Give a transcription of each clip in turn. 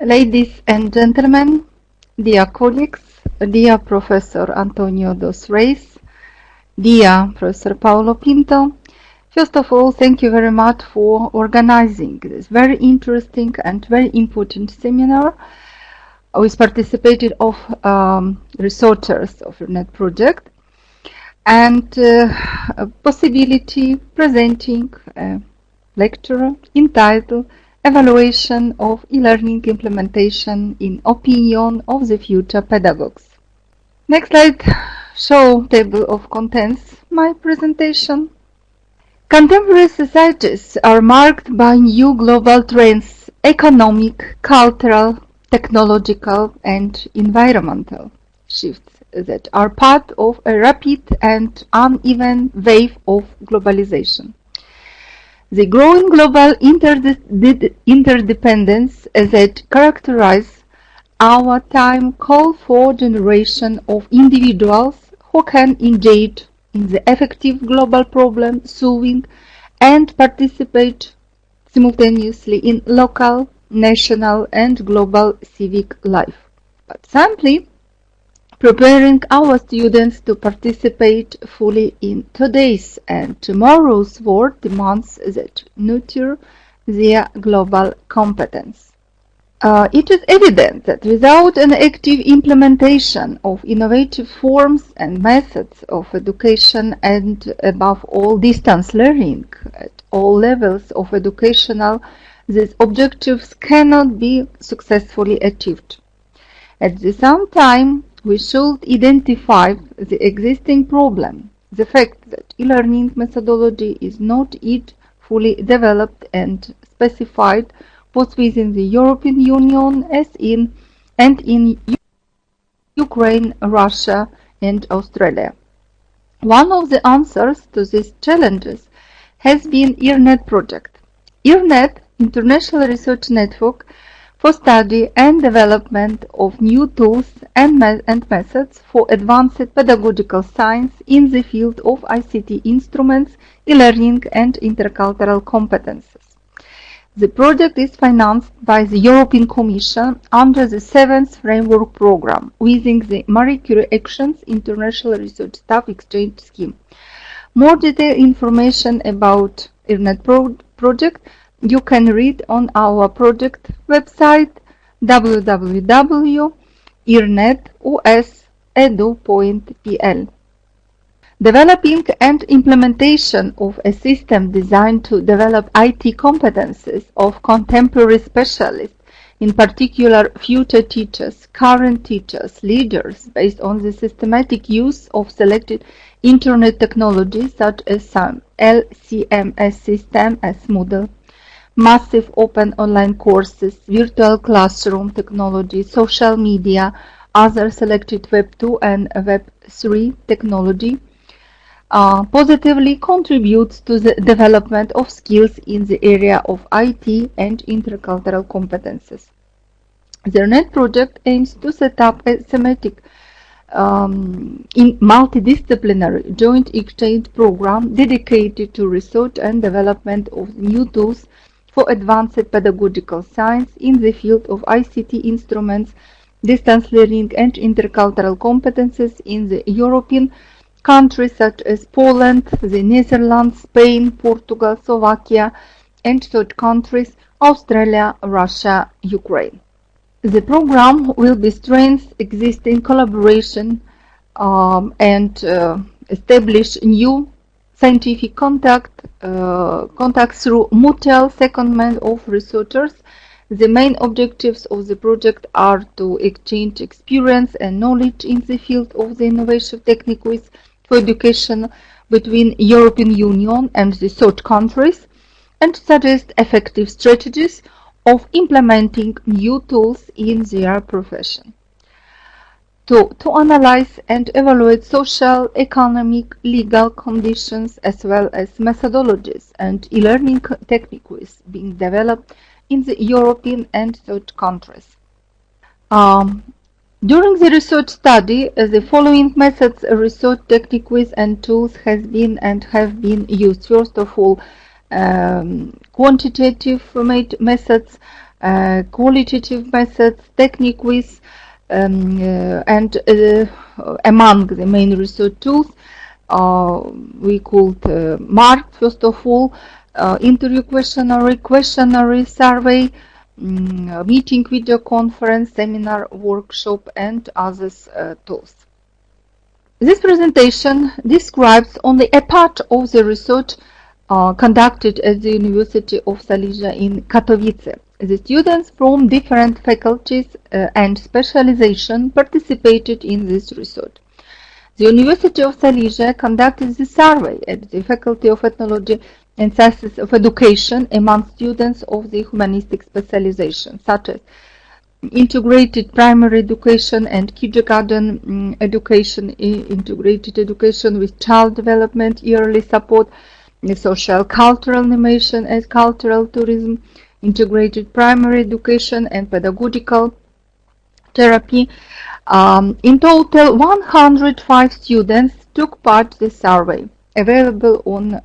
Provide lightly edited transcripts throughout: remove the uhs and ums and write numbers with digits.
Ladies and gentlemen, dear colleagues, dear Professor Antonio dos Reis, dear Professor Paulo Pinto, first of all, thank you very much for organizing this very interesting and very important seminar with participated of researchers of IRNet project and a possibility presenting a lecture entitled Evaluation of e-learning implementation in opinion of the future pedagogues. Next slide show table of contents my presentation. Contemporary societies are marked by new global trends, economic, cultural, technological and environmental shifts that are part of a rapid and uneven wave of globalization. The growing global interdependence that characterize our time call for generation of individuals who can engage in the effective global problem solving and participate simultaneously in local, national and global civic life. But simply preparing our students to participate fully in today's and tomorrow's world demands that nurture their global competence. It is evident that without an active implementation of innovative forms and methods of education and above all distance learning at all levels of educational, these objectives cannot be successfully achieved. At the same time, we should identify the existing problem, the fact that e-learning methodology is not yet fully developed and specified both within the European Union and in Ukraine, Russia and Australia. One of the answers to these challenges has been IRNet project. IRNet, International Research Network for study and development of new tools and methods for advanced pedagogical science in the field of ICT instruments, e-learning and intercultural competences. The project is financed by the European Commission under the 7th Framework Programme within the Marie Curie Actions International Research Staff Exchange Scheme. More detailed information about IRNet project you can read on our project website www.irnet.us.edu.pl. Developing and implementation of a system designed to develop IT competences of contemporary specialists, in particular future teachers, current teachers, leaders, based on the systematic use of selected Internet technologies such as some LCMS system as Moodle, massive open online courses, virtual classroom technology, social media, other selected Web 2 and Web 3 technology, positively contributes to the development of skills in the area of IT and intercultural competences. The IRNet project aims to set up a thematic in multidisciplinary joint exchange program dedicated to research and development of new tools for advanced pedagogical science in the field of ICT instruments, distance learning and intercultural competences in the European countries such as Poland, the Netherlands, Spain, Portugal, Slovakia, and third countries, Australia, Russia, Ukraine. The program will be strengthen existing collaboration and establish new scientific contact through mutual secondment of researchers. The main objectives of the project are to exchange experience and knowledge in the field of the innovative techniques for education between European Union and the third countries and suggest effective strategies of implementing new tools in their profession. To analyze and evaluate social, economic, legal conditions as well as methodologies and e-learning techniques being developed in the European and third countries. During the research study, the following methods, research techniques and tools have been used. First of all, quantitative methods qualitative methods, technique quiz, and among the main research tools, we could mark, first of all, interview questionnaire survey, meeting video conference, seminar, workshop, and others tools. This presentation describes only a part of the research conducted at the University of Silesia in Katowice. The students from different faculties and specialization participated in this research. The University of Silesia conducted the survey at the Faculty of Ethnology and Sciences of Education among students of the humanistic specialization, such as integrated primary education and kindergarten education, integrated education with child development, early support, social cultural animation and cultural tourism, integrated primary education and pedagogical therapy. In total, 105 students took part in the survey, available on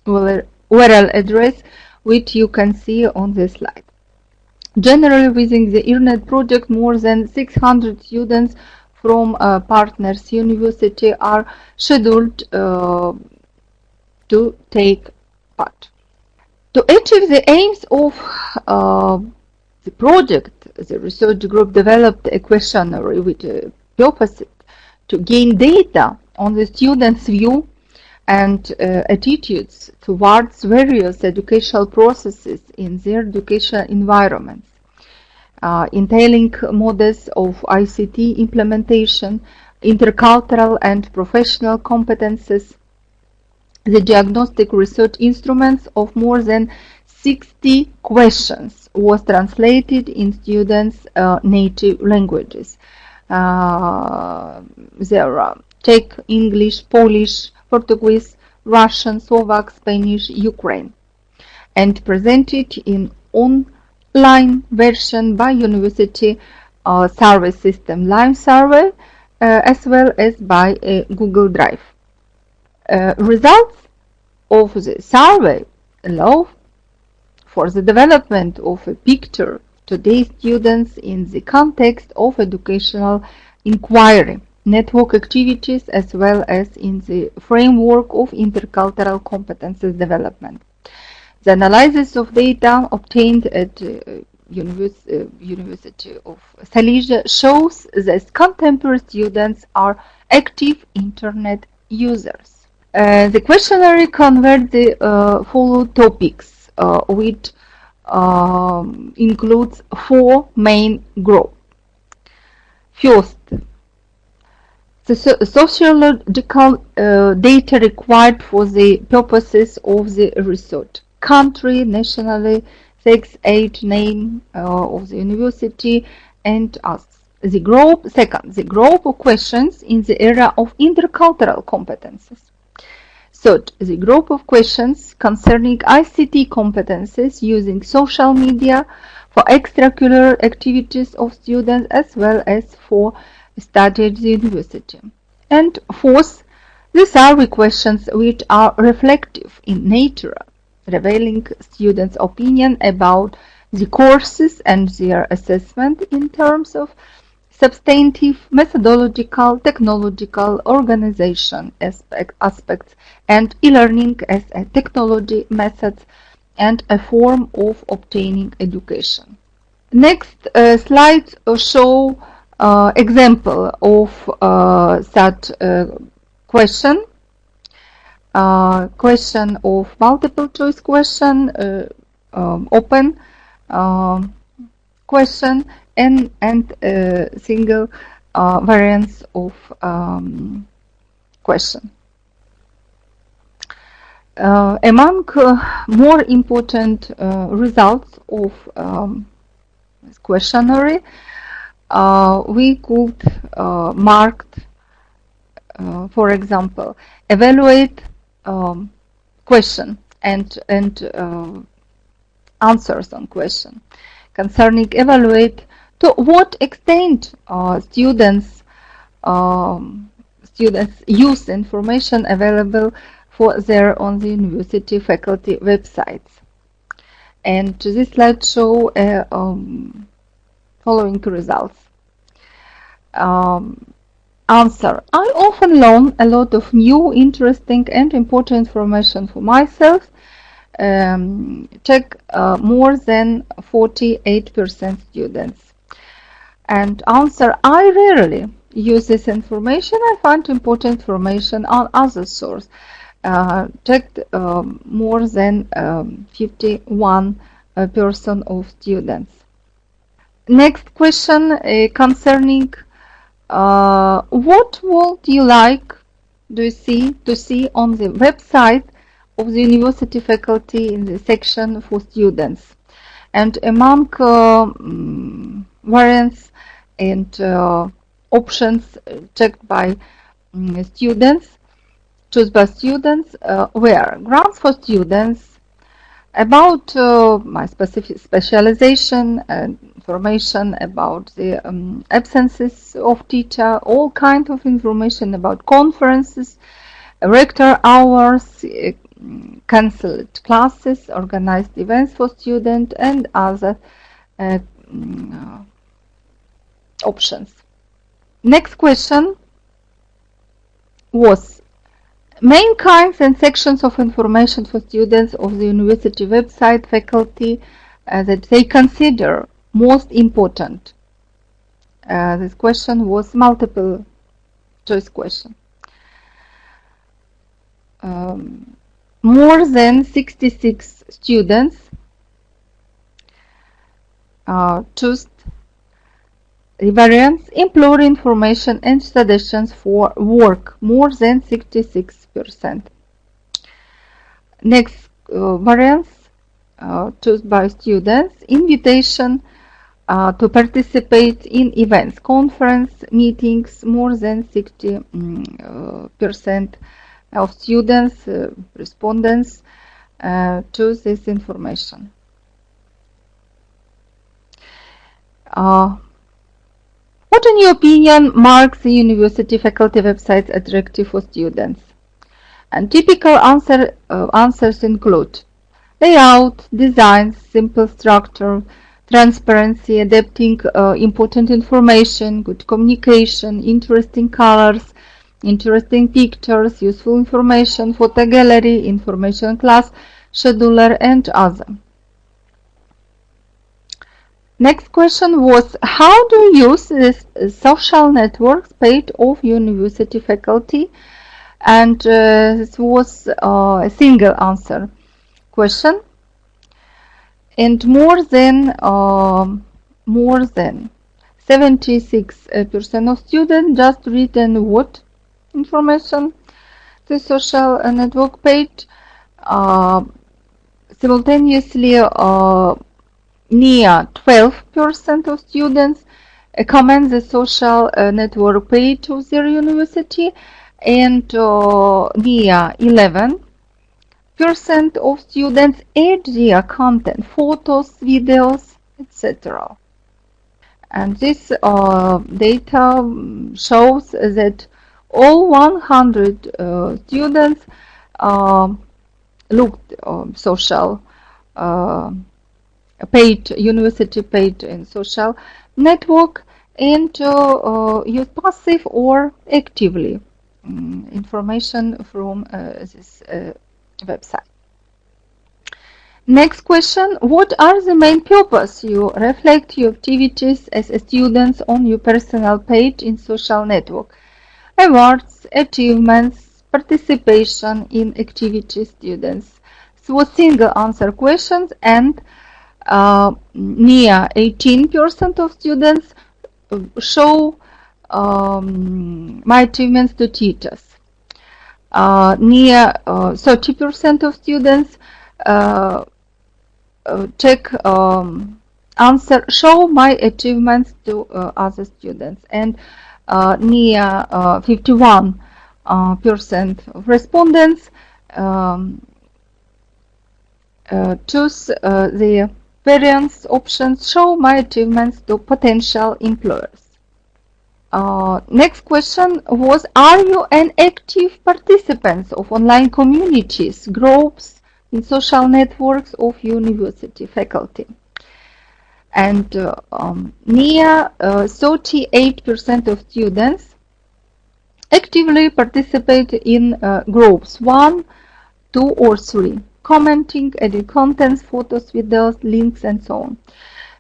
URL address, which you can see on this slide. Generally, within the IRNet project, more than 600 students from partners university are scheduled to take part. To achieve the aims of the project, the research group developed a questionnaire with a purpose to gain data on the students' view and attitudes towards various educational processes in their educational environments, entailing models of ICT implementation, intercultural and professional competences. The diagnostic research instruments of more than 60 questions was translated in students' native languages. There are Czech, English, Polish, Portuguese, Russian, Slovak, Spanish, Ukraine, and presented in online version by University Survey System Live Survey, as well as by Google Drive. Results of the survey allow for the development of a picture of today's students in the context of educational inquiry, network activities, as well as in the framework of intercultural competences development. The analysis of data obtained at University of Silesia shows that contemporary students are active internet users. The questionnaire converts the following topics, which includes 4 main groups. First, the sociological data required for the purposes of the research: country, nationality, sex, age, name of the university, and others. Second, the group of questions in the area of intercultural competences. Third, the group of questions concerning ICT competences using social media for extracurricular activities of students as well as for study at the university. And fourth, the survey questions which are reflective in nature, revealing students' opinion about the courses and their assessment in terms of substantive, methodological, technological, organization aspects, and e-learning as a technology, methods, and a form of obtaining education. Next slides show example of such question. Question of multiple choice question, open question, and single variance of question. Among more important results of this questionnaire, we could mark, for example, evaluate question and answers on question. Concerning evaluate, to what extent students use information available for their on the university faculty websites. And this slide shows following results. Answer: I often learn a lot of new, interesting and important information for myself. Check more than 48% students. And answer: I rarely use this information. I find important information on other sources. Checked more than 51% of students. Next question concerning what would you like to see on the website of the university faculty in the section for students. And among variants and options checked by students, chosen by students, were grants for students, about my specific specialization, information about the absences of teacher, all kind of information about conferences, rector hours, cancelled classes, organized events for students, and other options. Next question was main kinds and sections of information for students of the university website faculty that they consider most important. This question was multiple choice question. More than 66 students chose the variants employer information and suggestions for work, more than 66%. Next variants chosen by students: invitation to participate in events, conference, meetings, more than 60% of students, respondents choose this information. What, in your opinion, marks the university faculty websites attractive for students? And typical answers include layout, design, simple structure, transparency, adapting important information, good communication, interesting colors, interesting pictures, useful information, photo gallery, information class, scheduler, and other. Next question was, how do you use this social networks page of university faculty? And this was a single answer question. And more than 76% of students just written what information? The social network page. Simultaneously, near 12% of students comment the social network page of their university, and near 11% of students add their content, photos, videos, etc. And this data shows that all 100 students looked social page, university page in social network, and use passive or actively information from this website. Next question, what are the main purpose you reflect your activities as students on your personal page in social network? Awards, achievements, participation in activity students. So single answer questions, and near 18% of students show my achievements to teachers. Near 30% of students check answer show my achievements to other students, and near 51% of respondents choose the variance options show my achievements to potential employers. Next question was, are you an active participant of online communities, groups, in social networks of university faculty. And near 38% of students actively participate in groups 1, 2, or 3, commenting, adding contents, photos, videos, links, and so on.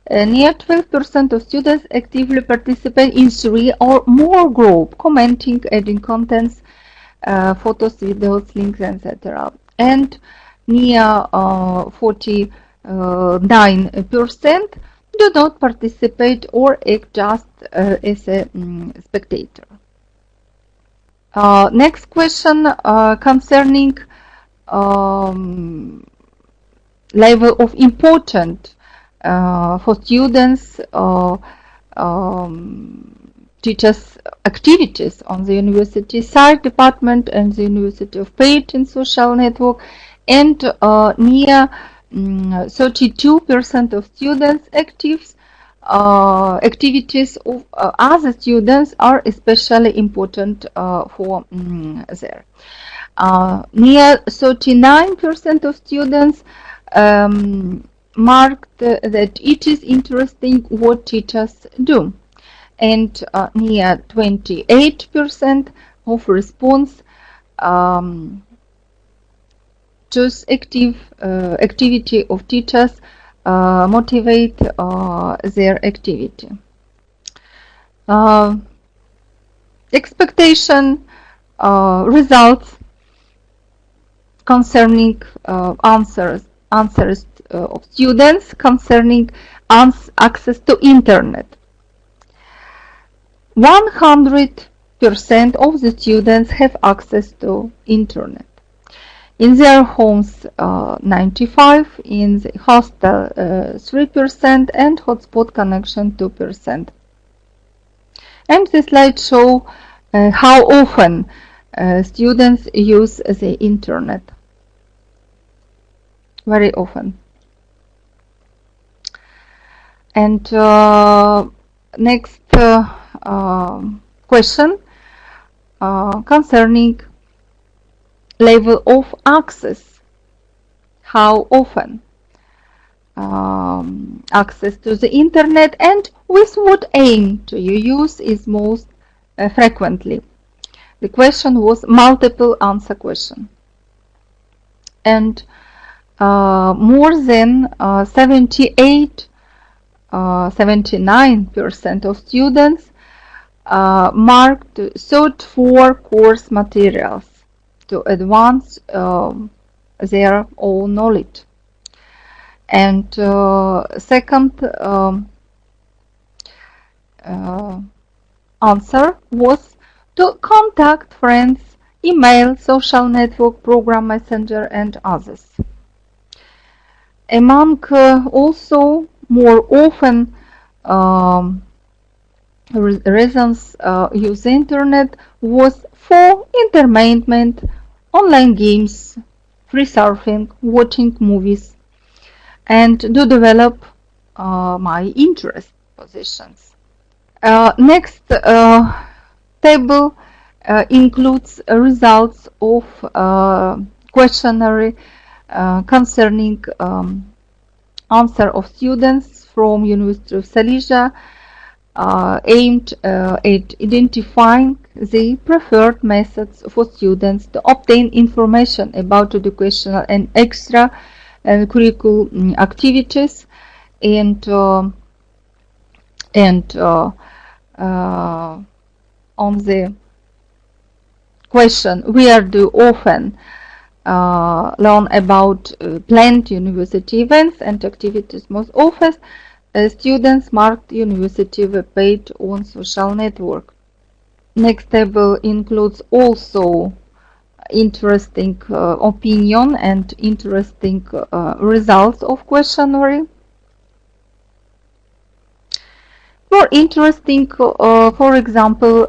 Near 12% of students actively participate in 3 or more groups, commenting, adding contents, photos, videos, links, etc. And near 49% do not participate or act just as a spectator. Next question concerning level of importance for students teachers activities on the university side department and the University of Page in social network, and near 32% of students activities of other students are especially important for there. Near 39% of students marked that it is interesting what teachers do, and near 28% of response choose activity of teachers motivate their activity. Expectation results concerning answers of students concerning access to internet. 100% of the students have access to internet. In their homes, 95%, in the hostel, 3%, and hotspot connection, 2%. And the slide show how often students use the internet. Very often. And next question concerning level of access. How often access to the internet, and with what aim do you use is most frequently? The question was multiple answer question, and more than 79% of students marked sought for course materials to advance their own knowledge. And second answer was to contact friends, email, social network, program messenger, and others. Among also more often reasons use the internet was for entertainment, online games, free surfing, watching movies, and to develop my interest positions. Next table includes results of questionnaire concerning answer of students from University of Silesia aimed at identifying the preferred methods for students to obtain information about educational and extra curricular activities, and on the question where do often learn about planned university events and activities most often, students marked university web page on social network. Next table includes also interesting opinion and interesting results of questionnaire. More interesting, for example,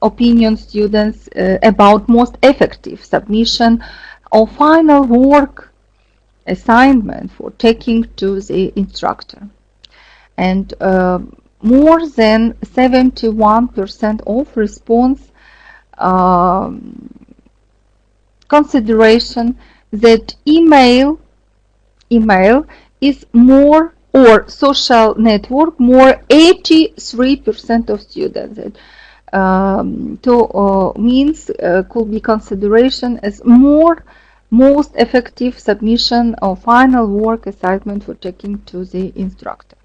opinion students about most effective submission of final work assignment for taking to the instructor. And more than 71% of response consideration that email is more, or social network, more 83% of students. Means could be consideration as most effective submission of final work assignment for checking to the instructor.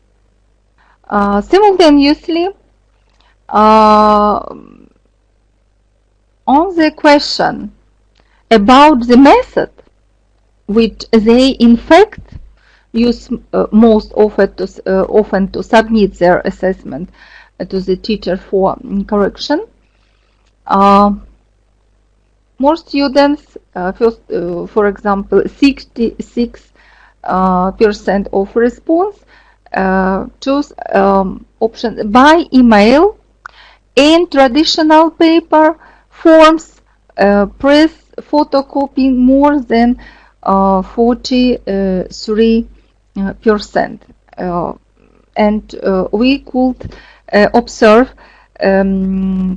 Simultaneously, on the question about the method which they in fact use most often to submit their assessment to the teacher for correction, more students, for example, 66% of response choose option by email and traditional paper forms, press photocopying more than 43%. And we could observe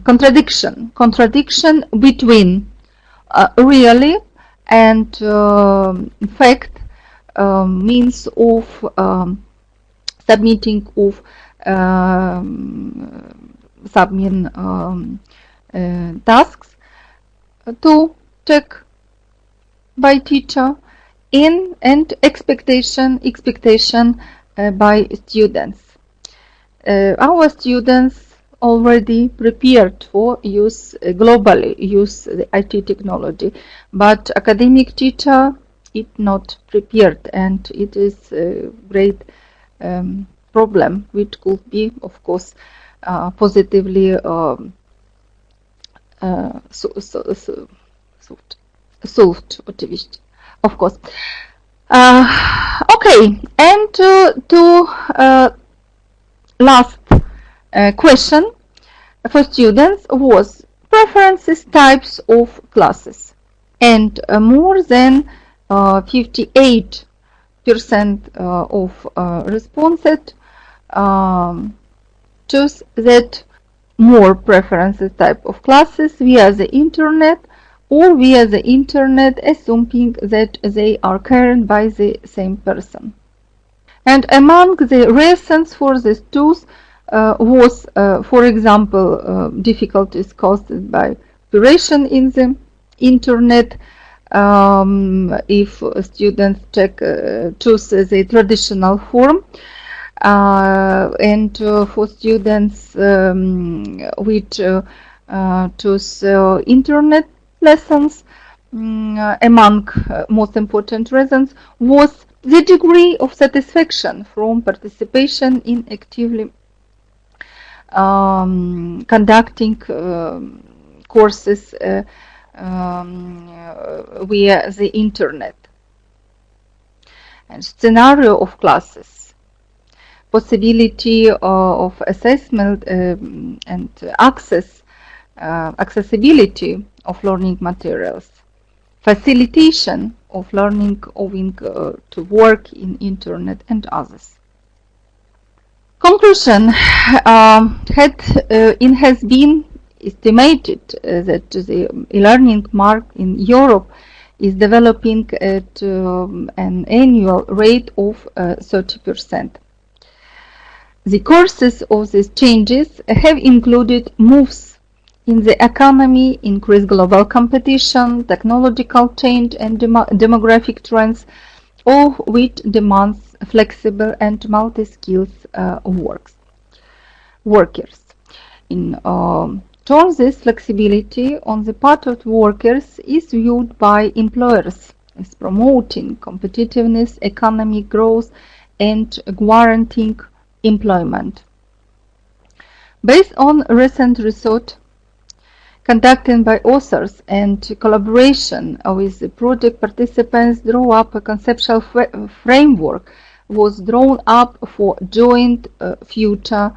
contradiction between really and fact means of submitting of tasks to check by teacher and expectation by students. Our students already prepared for use globally use the IT technology, but academic teacher is not prepared, and it is a great problem which could be, of course, positively solved, of course. Okay, and to last question for students was preferences types of classes, and more than 58% of respondents choose that more preferences type of classes via the internet or via the internet, assuming that they are carried by the same person. And among the reasons for this choice was, for example, difficulties caused by operation in the internet. If students choose the traditional form, and for students which choose internet lessons, among most important reasons was the degree of satisfaction from participation in actively conducting courses via the internet. And scenario of classes, possibility of assessment and accessibility of learning materials, facilitation of learning owing to work in internet and others. Conclusion, it has been estimated that the e-learning market in Europe is developing at an annual rate of 30%. The causes of these changes have included moves in the economy, increased global competition, technological change, and demographic trends, all which demands flexible and multi-skills workers. In turn, this flexibility on the part of workers is viewed by employers as promoting competitiveness, economic growth, and guaranteeing employment. Based on recent research conducted by authors and collaboration with the project participants, drew up a conceptual framework was drawn up for joint future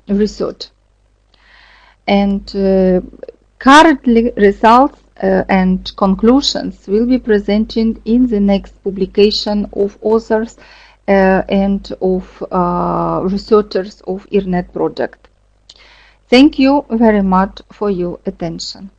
research. And currently results and conclusions will be presented in the next publication of authors and of researchers of IRNet project. Thank you very much for your attention.